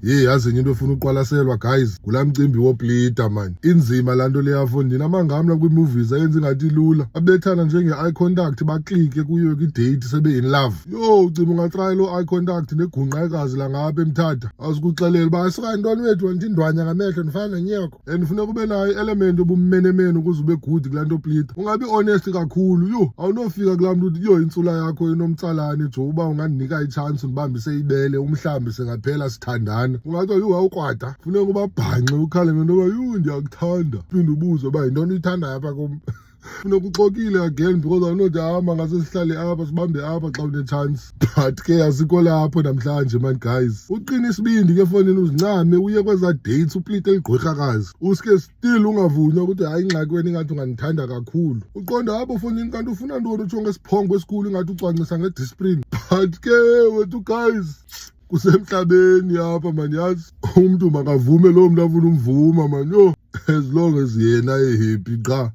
yazi into efuna uqwalaselwa guys, kula mcimbi woplita man. Inzima lanto le yafondini amangamla kwi-movies ayenza ingathi ilula. Abethana njenge-eye contact baklike kuyo kwi-date sebe in love. Yo, cima ungatry lo eye contact negunqakazi la ngapha eMthatha. Asikuxelela uba asikantwana wethu wanti indwanya ngamehlo ndifana nenyoko. And funeka ube nayo element obumenemene ukuze ube good kula nto plita. Ungabi honest kakhulu. Yo, awunofika kulaa mntu uthi yo insula yakho inomtsalane jo uba ungandinika i-chance undibambise ibele umhlambi singaphela sithandana. Ungathi yho awukrwada. Funeka uba bhanxe ukhale ngento yoba yho ndiyakuthanda. Phinde ubuze uba yintoni uyithandayo apha kum. Funeka uxokile again because awunothi hamba ngase sihlale apha sibambe apha xa une-chance. But ke asikho lapho namhlanje man guys. Uqine isibindi ke efonini uzincame uye kweza dates uplite ligqwirhakazi. Uske still ungavunywa ukuthi hayi ingxaki wena ingathi ungandithanda kakhulu. Uqonda apho fonini kanti ufuna ntoni utsho ngesiphongo esikhulu ingathi ucwangcisa ngediscipline. But ke wethu guys kusemhlabeni apha man yazi. Umuntu makavume lo muntu afuna umvuma man yo as long as yena happy qha.